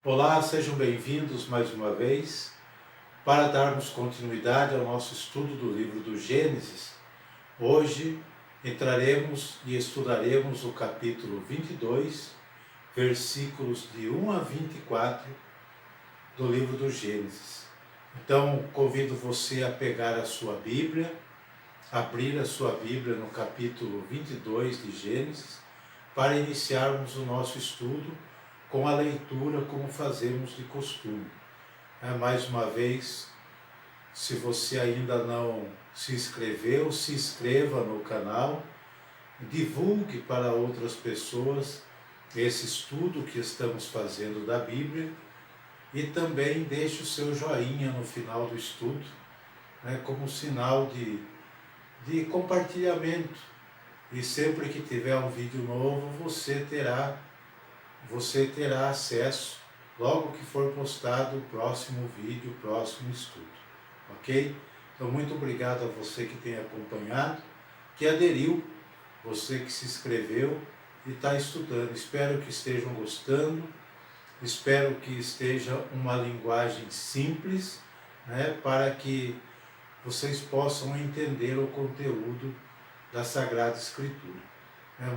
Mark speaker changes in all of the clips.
Speaker 1: Olá, sejam bem-vindos mais uma vez para darmos continuidade ao nosso estudo do livro do Gênesis. Hoje entraremos e estudaremos o capítulo 22, versículos de 1 a 24 do livro do Gênesis. Então, convido você a pegar a sua Bíblia, abrir a sua Bíblia no capítulo 22 de Gênesis, para iniciarmos o nosso estudo com a leitura como fazemos de costume. Mais uma vez, se você ainda não se inscreveu, se inscreva no canal, divulgue para outras pessoas esse estudo que estamos fazendo da Bíblia e também deixe o seu joinha no final do estudo, como sinal de compartilhamento. E sempre que tiver um vídeo novo, você terá acesso logo que for postado o próximo vídeo, o próximo estudo, ok? Então, muito obrigado a você que tem acompanhado, que aderiu, você que se inscreveu e está estudando. Espero que estejam gostando, espero que esteja uma linguagem simples, para que vocês possam entender o conteúdo da Sagrada Escritura.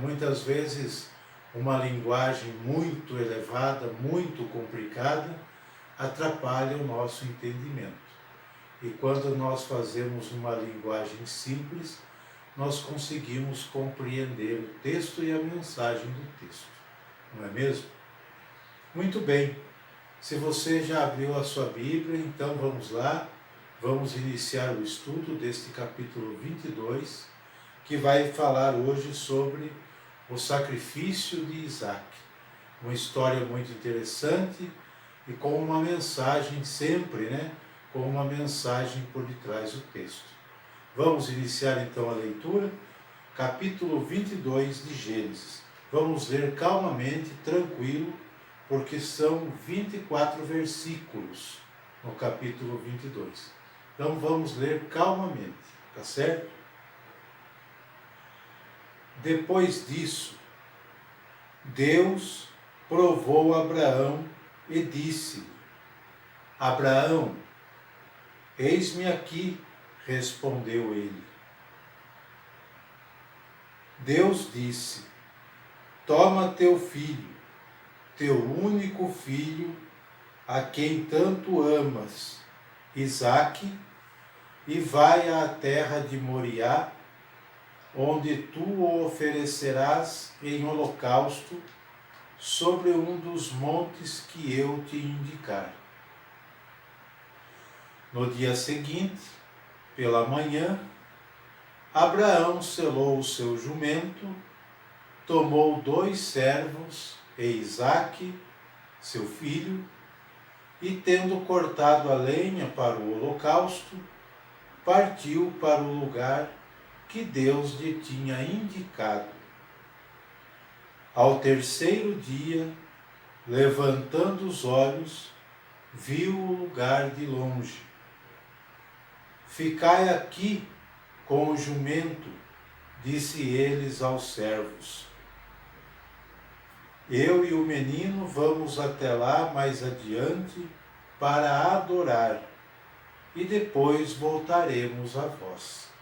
Speaker 1: Muitas vezes, uma linguagem muito elevada, muito complicada, atrapalha o nosso entendimento. E quando nós fazemos uma linguagem simples, nós conseguimos compreender o texto e a mensagem do texto. Não é mesmo? Muito bem. Se você já abriu a sua Bíblia, então vamos lá. Vamos iniciar o estudo deste capítulo 22, que vai falar hoje sobre o sacrifício de Isaac. Uma história muito interessante e com uma mensagem sempre, com uma mensagem por detrás do texto. Vamos iniciar então a leitura, capítulo 22 de Gênesis. Vamos ler calmamente, tranquilo, porque são 24 versículos no capítulo 22. Então vamos ler calmamente, tá certo? Depois disso, Deus provou Abraão e disse: Abraão, eis-me aqui, respondeu ele. Deus disse: toma teu filho, teu único filho, a quem tanto amas, Isaque, e vai à terra de Moriá, onde tu o oferecerás em holocausto sobre um dos montes que eu te indicar. No dia seguinte, pela manhã, Abraão selou o seu jumento, tomou 2 servos e Isaque, seu filho, e tendo cortado a lenha para o holocausto, partiu para o lugar que Deus lhe tinha indicado. Ao terceiro dia, levantando os olhos, viu o lugar de longe. Ficai aqui com o jumento, disse eles aos servos. Eu e o menino vamos até lá mais adiante para adorar, e depois voltaremos a vós.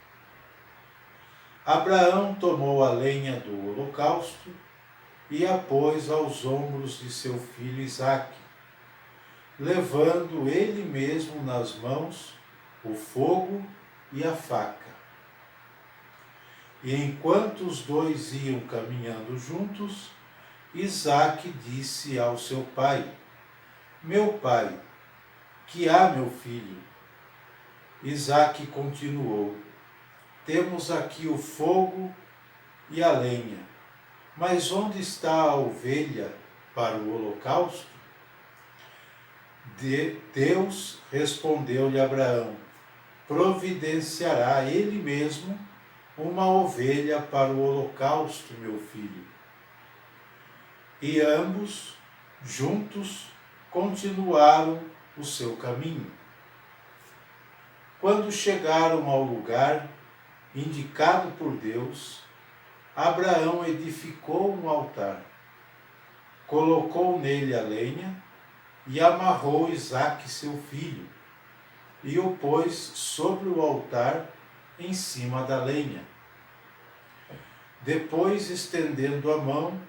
Speaker 1: Abraão tomou a lenha do holocausto e a pôs aos ombros de seu filho Isaque, levando ele mesmo nas mãos o fogo e a faca. E enquanto os dois iam caminhando juntos, Isaque disse ao seu pai: meu pai, que há, meu filho? Isaque continuou: temos aqui o fogo e a lenha, mas onde está a ovelha para o holocausto? Deus respondeu-lhe Abraão: providenciará ele mesmo uma ovelha para o holocausto, meu filho. E ambos, juntos, continuaram o seu caminho. Quando chegaram ao lugar indicado por Deus, Abraão edificou um altar, colocou nele a lenha e amarrou Isaque seu filho, e o pôs sobre o altar em cima da lenha. Depois, estendendo a mão,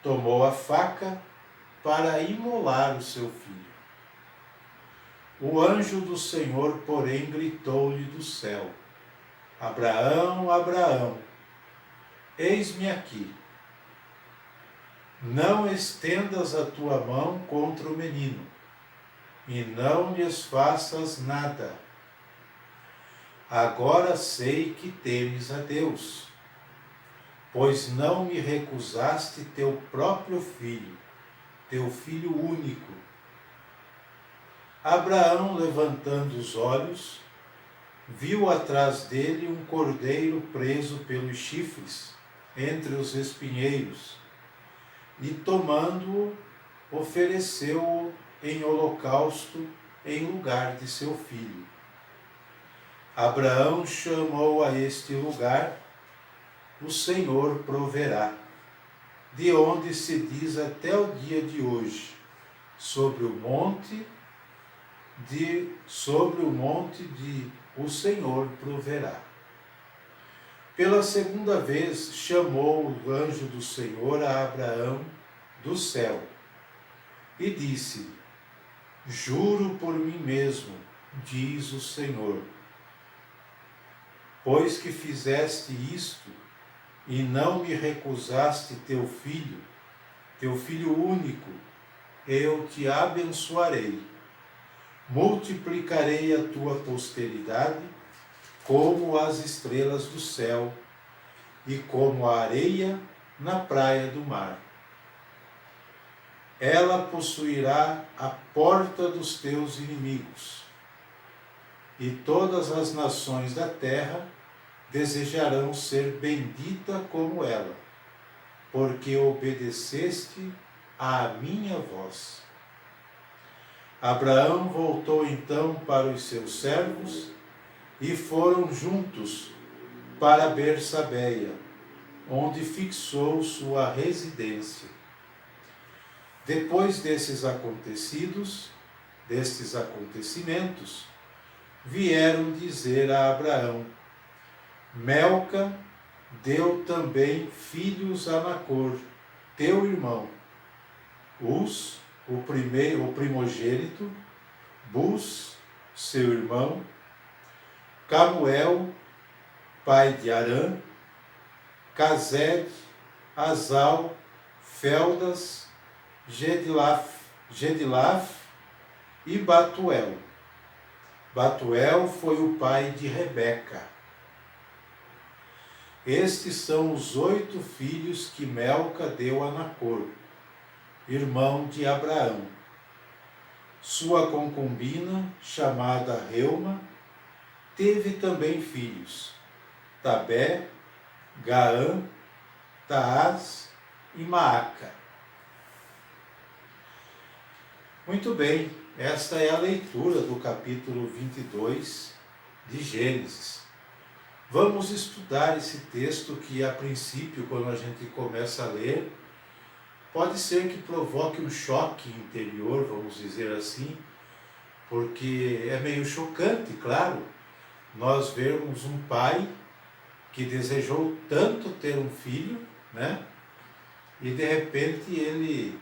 Speaker 1: tomou a faca para imolar o seu filho. O anjo do Senhor, porém, gritou-lhe do céu: Abraão, Abraão, eis-me aqui. Não estendas a tua mão contra o menino, e não lhes faças nada. Agora sei que temes a Deus, pois não me recusaste teu próprio filho, teu filho único. Abraão, levantando os olhos, viu atrás dele um cordeiro preso pelos chifres, entre os espinheiros, e tomando-o, ofereceu-o em holocausto em lugar de seu filho. Abraão chamou a este lugar: O Senhor proverá, de onde se diz até o dia de hoje, sobre o monte de o Senhor proverá. Pela segunda vez chamou o anjo do Senhor a Abraão do céu e disse: Juro por mim mesmo, diz o Senhor, pois que fizeste isto e não me recusaste teu filho único, eu te abençoarei. Multiplicarei a tua posteridade como as estrelas do céu e como a areia na praia do mar. Ela possuirá a porta dos teus inimigos, e todas as nações da terra desejarão ser bendita como ela, porque obedeceste à minha voz. Abraão voltou então para os seus servos e foram juntos para Bersabeia, onde fixou sua residência. Depois destes acontecimentos, vieram dizer a Abraão: Melca deu também filhos a Nacor, teu irmão, Uz, o primogênito, Buz, seu irmão, Camuel, pai de Arã, Cased, Azal, Feldas, Gedilaf e Batuel. Batuel foi o pai de Rebeca. Estes são os 8 filhos que Melca deu a Nacor, irmão de Abraão. Sua concubina, chamada Reuma, teve também filhos: Tabé, Gaã, Taás e Maaca. Muito bem, esta é a leitura do capítulo 22 de Gênesis. Vamos estudar esse texto que, a princípio, quando a gente começa a ler, pode ser que provoque um choque interior, vamos dizer assim, porque é meio chocante, claro, nós vermos um pai que desejou tanto ter um filho, né? E de repente ele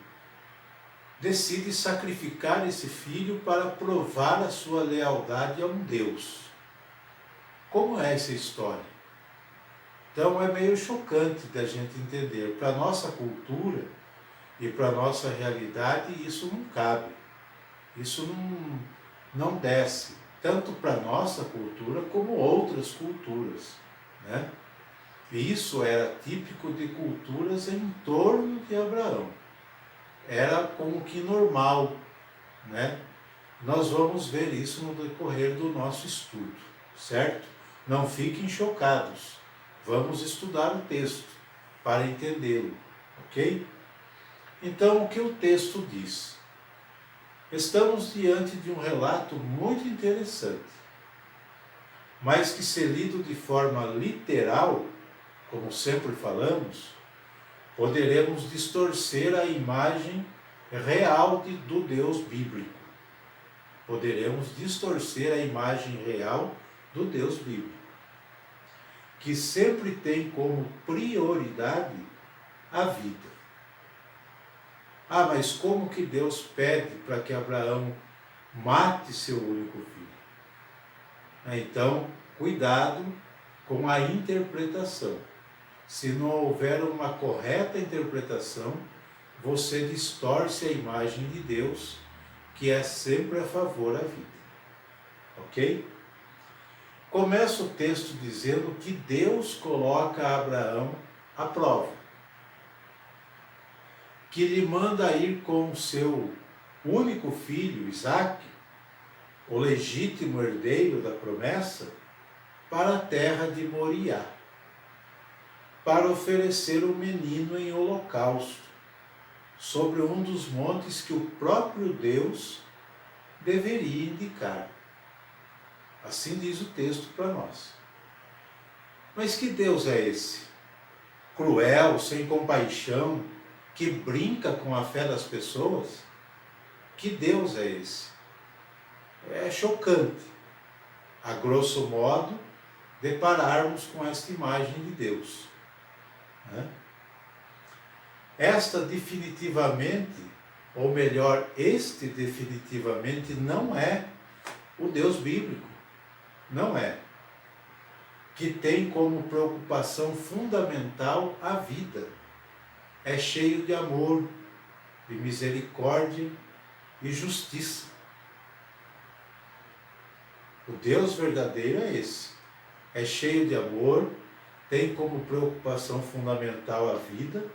Speaker 1: decide sacrificar esse filho para provar a sua lealdade a um Deus. Como é essa história? Então é meio chocante da gente entender. Para a nossa cultura e para a nossa realidade, isso não cabe. Isso não desce, tanto para a nossa cultura como outras culturas, né? E isso era típico de culturas em torno de Abraão. Era como que normal, né? Nós vamos ver isso no decorrer do nosso estudo, certo? Não fiquem chocados. Vamos estudar o texto para entendê-lo, ok? Então, o que o texto diz? Estamos diante de um relato muito interessante, mas que, se lido de forma literal, como sempre falamos, poderemos distorcer a imagem real do Deus bíblico. Poderemos distorcer a imagem real do Deus bíblico, que sempre tem como prioridade a vida. Ah, mas como que Deus pede para que Abraão mate seu único filho? Então, cuidado com a interpretação. Se não houver uma correta interpretação, você distorce a imagem de Deus, que é sempre a favor da vida. Ok? Começa o texto dizendo que Deus coloca Abraão à prova, que lhe manda ir com o seu único filho, Isaque, o legítimo herdeiro da promessa, para a terra de Moriá, para oferecer o menino em holocausto, sobre um dos montes que o próprio Deus deveria indicar. Assim diz o texto para nós. Mas que Deus é esse? Cruel, sem compaixão, que brinca com a fé das pessoas? Que Deus é esse? É chocante, a grosso modo, depararmos com esta imagem de Deus. Esta definitivamente, ou melhor, este definitivamente não é o Deus bíblico. Não é. Que tem como preocupação fundamental a vida. É cheio de amor, de misericórdia e justiça. O Deus verdadeiro é esse. É cheio de amor, tem como preocupação fundamental a vida,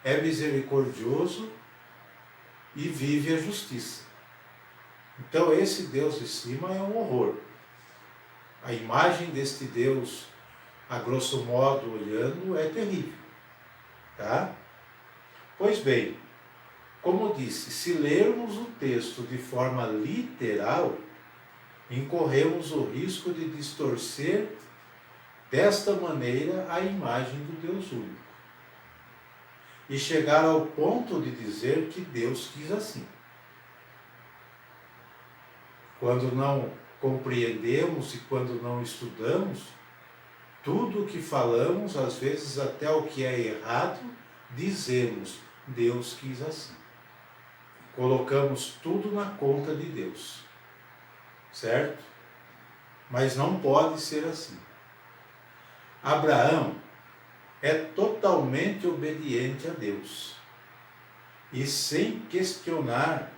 Speaker 1: é misericordioso e vive a justiça. Então esse Deus de cima é um horror. A imagem deste Deus, a grosso modo olhando, é terrível. Tá? Pois bem, como disse, se lermos o texto de forma literal, incorremos o risco de distorcer desta maneira a imagem do Deus único e chegar ao ponto de dizer que Deus quis assim. Quando não compreendemos e quando não estudamos, tudo o que falamos, às vezes até o que é errado, dizemos, Deus quis assim. Colocamos tudo na conta de Deus, certo? Mas não pode ser assim. Abraão é totalmente obediente a Deus e, sem questionar,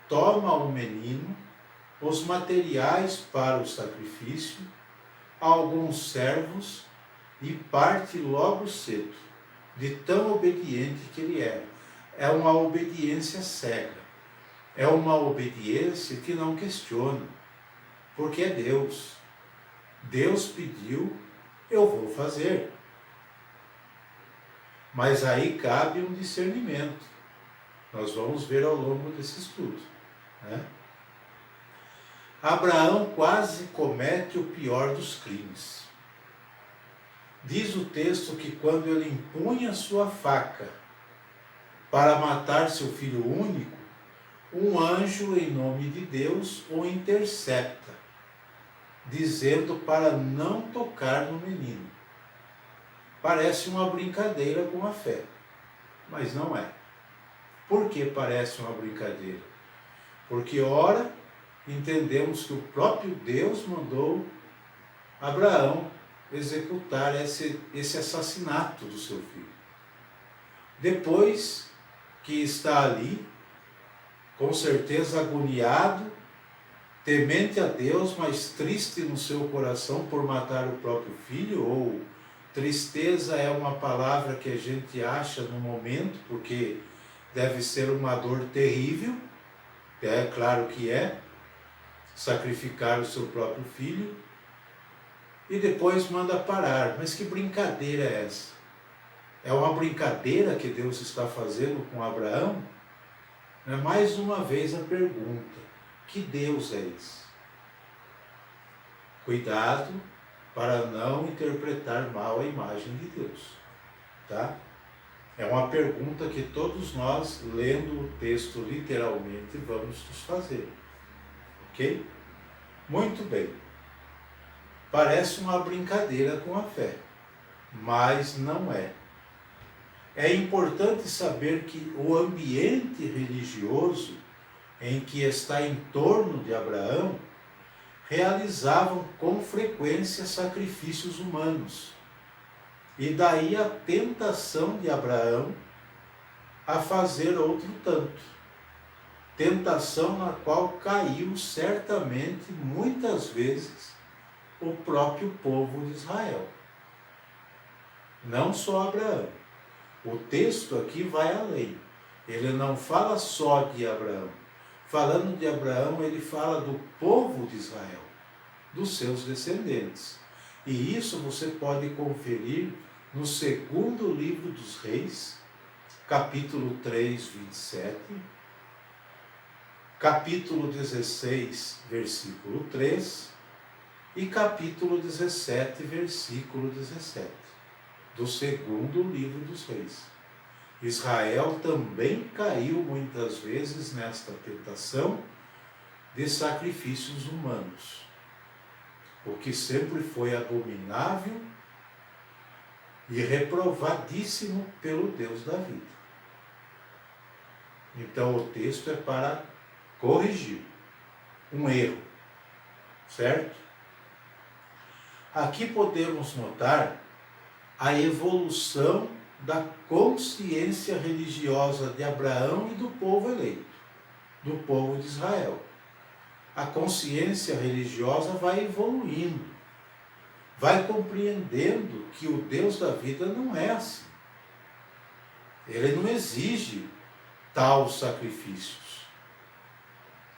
Speaker 1: toma o menino, os materiais para o sacrifício, alguns servos e parte logo cedo, de tão obediente que ele era. É uma obediência cega, é uma obediência que não questiona, porque é Deus. Deus pediu, eu vou fazer. Mas aí cabe um discernimento. Nós vamos ver ao longo desse estudo, né? Abraão quase comete o pior dos crimes. Diz o texto que quando ele empunha sua faca para matar seu filho único, um anjo em nome de Deus o intercepta, dizendo para não tocar no menino. Parece uma brincadeira com a fé, mas não é. Por que parece uma brincadeira? Porque ora entendemos que o próprio Deus mandou Abraão executar esse assassinato do seu filho. Depois que está ali, com certeza agoniado, temente a Deus, mas triste no seu coração por matar o próprio filho, ou tristeza é uma palavra que a gente acha no momento, porque deve ser uma dor terrível, é claro que é, sacrificar o seu próprio filho, e depois manda parar. Mas que brincadeira é essa? É uma brincadeira que Deus está fazendo com Abraão? É mais uma vez a pergunta, que Deus é esse? Cuidado para não interpretar mal a imagem de Deus, tá? É uma pergunta que todos nós, lendo o texto literalmente, vamos nos fazer. Ok? Muito bem. Parece uma brincadeira com a fé, mas não é. É importante saber que o ambiente religioso em que está em torno de Abraão realizavam com frequência sacrifícios humanos. E daí a tentação de Abraão a fazer outro tanto. Tentação na qual caiu certamente, muitas vezes, o próprio povo de Israel. Não só Abraão. O texto aqui vai além. Ele não fala só de Abraão. Falando de Abraão, ele fala do povo de Israel, dos seus descendentes. E isso você pode conferir no segundo livro dos Reis, capítulo 3, 27, capítulo 16, versículo 3 e capítulo 17, versículo 17, do segundo livro dos Reis. Israel também caiu muitas vezes nesta tentação de sacrifícios humanos, o que sempre foi abominável e reprovadíssimo pelo Deus da vida. Então o texto é para corrigir um erro, certo? Aqui podemos notar a evolução da consciência religiosa de Abraão e do povo eleito, do povo de Israel. A consciência religiosa vai evoluindo, vai compreendendo que o Deus da vida não é assim. Ele não exige tais sacrifícios.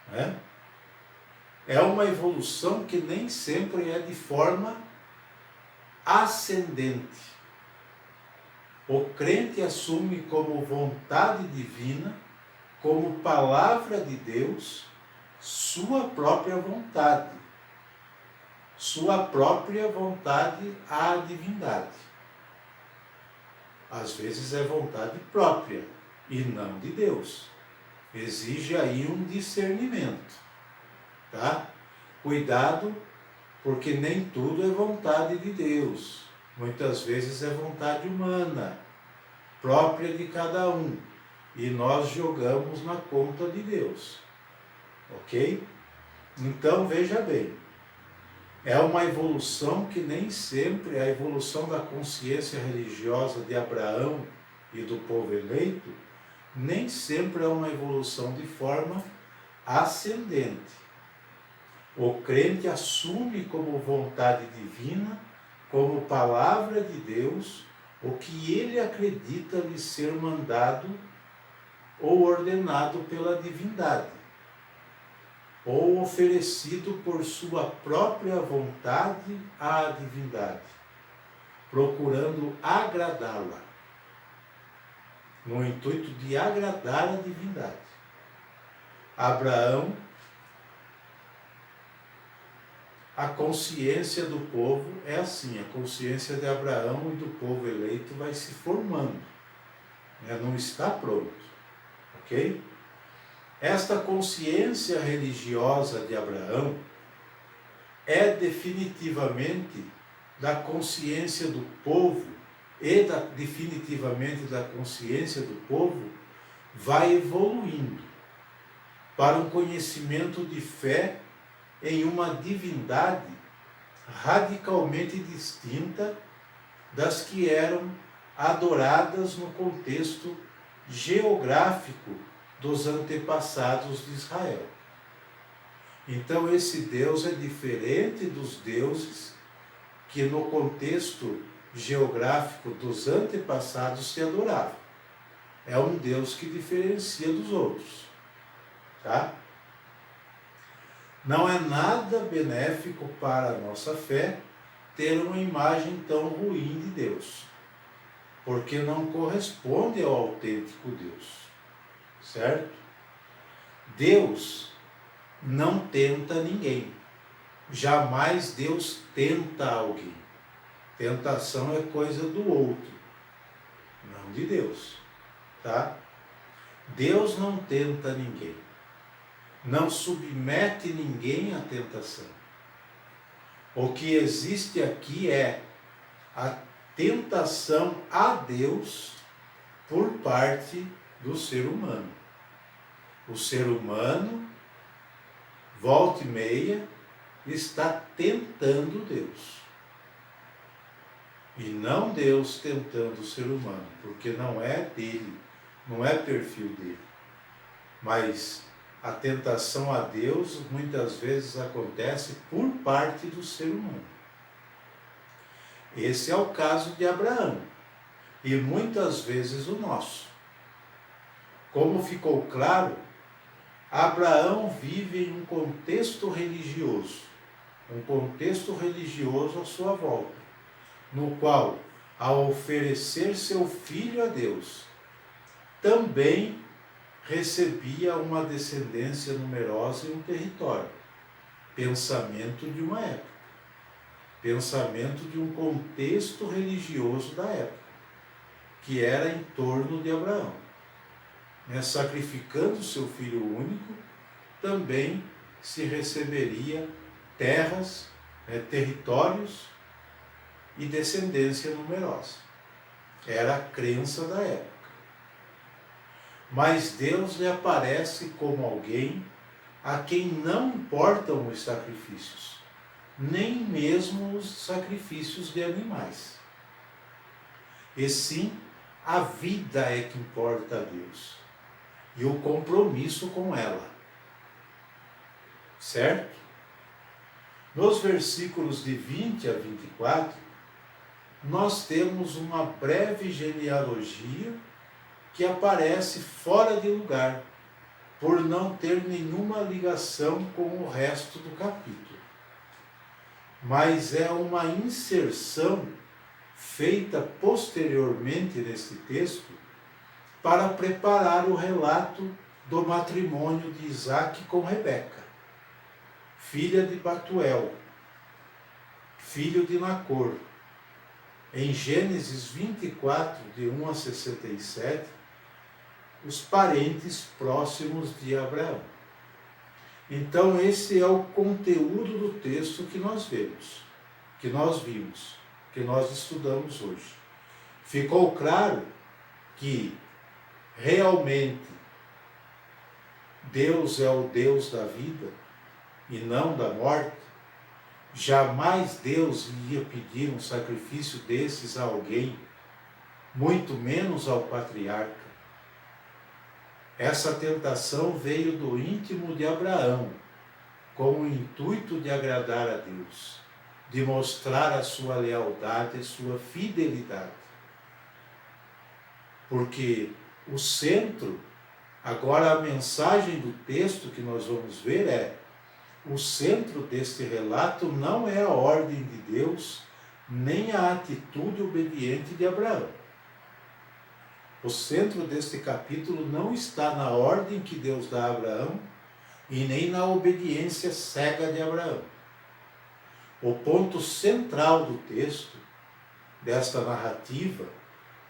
Speaker 1: Né? É uma evolução que nem sempre é de forma ascendente. O crente assume como vontade divina, como palavra de Deus, sua própria vontade à divindade. Às vezes é vontade própria e não de Deus. Exige aí um discernimento, tá? Cuidado, porque nem tudo é vontade de Deus. Muitas vezes é vontade humana, própria de cada um, e nós jogamos na conta de Deus. Ok? Então veja bem, é uma evolução que nem sempre, a evolução da consciência religiosa de Abraão e do povo eleito, nem sempre é uma evolução de forma ascendente. O crente assume como vontade divina, como palavra de Deus, o que ele acredita lhe ser mandado ou ordenado pela divindade, ou oferecido por sua própria vontade à divindade, procurando agradá-la, no intuito de agradar a divindade. Abraão, a consciência do povo é assim, a consciência de Abraão e do povo eleito vai se formando, né? Não está pronto, ok? Esta consciência religiosa de Abraão é definitivamente da consciência do povo definitivamente da consciência do povo vai evoluindo para um conhecimento de fé em uma divindade radicalmente distinta das que eram adoradas no contexto geográfico dos antepassados de Israel. Então esse Deus é diferente dos deuses que no contexto geográfico dos antepassados se adoravam. É um Deus que diferencia dos outros, tá? Não é nada benéfico para a nossa fé ter uma imagem tão ruim de Deus, porque não corresponde ao autêntico Deus, certo? Deus não tenta ninguém, jamais Deus tenta alguém. Tentação é coisa do outro. não de Deus, tá? Deus não tenta ninguém, não submete ninguém à tentação. O que existe aqui é a tentação a Deus por parte do ser humano. O ser humano, volta e meia, está tentando Deus. E não Deus tentando o ser humano, porque não é dele, não é perfil dele. Mas a tentação a Deus muitas vezes acontece por parte do ser humano. Esse é o caso de Abraão e muitas vezes o nosso. Como ficou claro, Abraão vive em um contexto religioso à sua volta, no qual, ao oferecer seu filho a Deus, também recebia uma descendência numerosa e um território. Pensamento de uma época. Pensamento de um contexto religioso da época, que era em torno de Abraão. Sacrificando seu filho único, também se receberia terras, territórios e descendência numerosa. Era a crença da época. Mas Deus lhe aparece como alguém a quem não importam os sacrifícios, nem mesmo os sacrifícios de animais. E sim, a vida é que importa a Deus, e o compromisso com ela. Certo? Nos versículos de 20 a 24, nós temos uma breve genealogia que aparece fora de lugar, por não ter nenhuma ligação com o resto do capítulo. Mas é uma inserção feita posteriormente neste texto para preparar o relato do matrimônio de Isaque com Rebeca, filha de Batuel, filho de Nacor. Em Gênesis 24, de 1 a 67, os parentes próximos de Abraão. Então esse é o conteúdo do texto que nós vemos, que nós vimos, que nós estudamos hoje. Ficou claro que realmente Deus é o Deus da vida e não da morte? Jamais Deus ia pedir um sacrifício desses a alguém, muito menos ao patriarca. Essa tentação veio do íntimo de Abraão, com o intuito de agradar a Deus, de mostrar a sua lealdade e sua fidelidade. Porque o centro, agora a mensagem do texto que nós vamos ver é: o centro deste relato não é a ordem de Deus, nem a atitude obediente de Abraão. O centro deste capítulo não está na ordem que Deus dá a Abraão e nem na obediência cega de Abraão. O ponto central do texto, desta narrativa,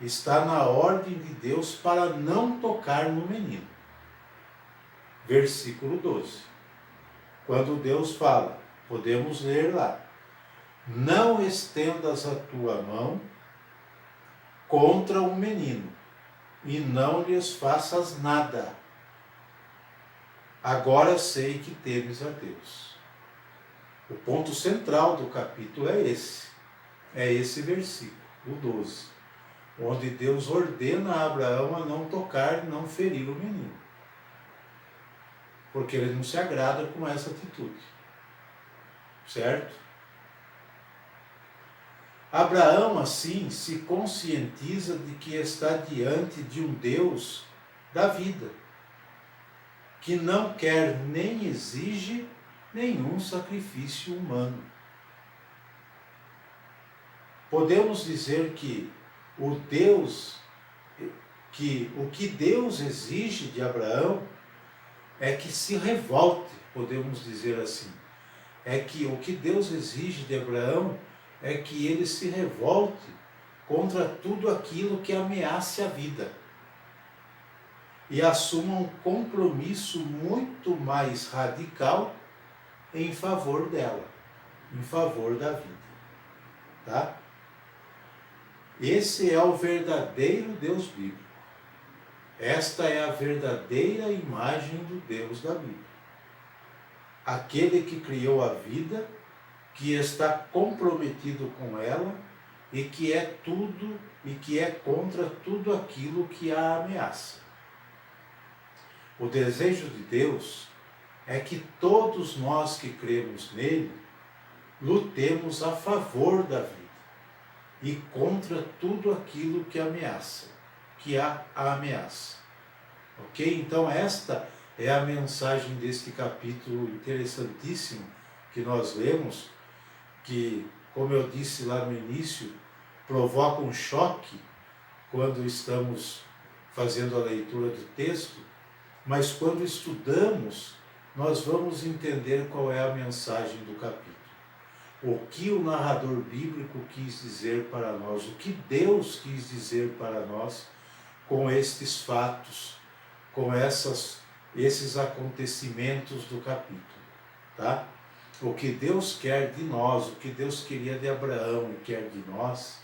Speaker 1: está na ordem de Deus para não tocar no menino. Versículo 12. Quando Deus fala, podemos ler lá: não estendas a tua mão contra o menino, e não lhes faças nada. Agora sei que temes a Deus. O ponto central do capítulo é esse versículo, o 12, onde Deus ordena a Abraão a não tocar, não ferir o menino, porque ele não se agrada com essa atitude, certo? Abraão, assim, se conscientiza de que está diante de um Deus da vida, que não quer nem exige nenhum sacrifício humano. Podemos dizer que o que Deus exige de Abraão é que se revolte, podemos dizer assim. É que o que Deus exige de Abraão é que ele se revolte contra tudo aquilo que ameace a vida. E assuma um compromisso muito mais radical em favor dela, em favor da vida. Tá? Esse é o verdadeiro Deus bíblico. Esta é a verdadeira imagem do Deus da Bíblia. Aquele que criou a vida, que está comprometido com ela e que é tudo e que é contra tudo aquilo que a ameaça. O desejo de Deus é que todos nós que cremos nele lutemos a favor da vida e contra tudo aquilo que ameaça, que a ameaça. Ok? Então esta é a mensagem deste capítulo interessantíssimo que nós lemos, que, como eu disse lá no início, provoca um choque quando estamos fazendo a leitura do texto, mas quando estudamos, nós vamos entender qual é a mensagem do capítulo. O que o narrador bíblico quis dizer para nós, o que Deus quis dizer para nós com estes fatos, com esses acontecimentos do capítulo, tá? O que Deus quer de nós, o que Deus queria de Abraão e quer de nós,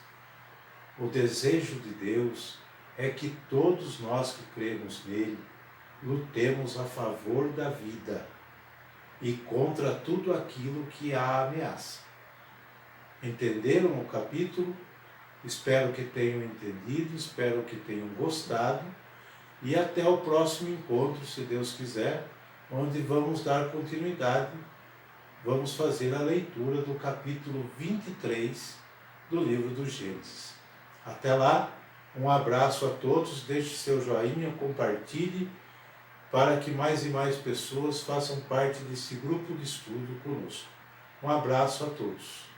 Speaker 1: o desejo de Deus é que todos nós que cremos nele lutemos a favor da vida e contra tudo aquilo que a ameaça. Entenderam o capítulo? Espero que tenham entendido, espero que tenham gostado e até o próximo encontro, se Deus quiser, onde vamos dar continuidade, vamos fazer a leitura do capítulo 23 do livro do Gênesis. Até lá, um abraço a todos, deixe seu joinha, compartilhe, para que mais e mais pessoas façam parte desse grupo de estudo conosco. Um abraço a todos.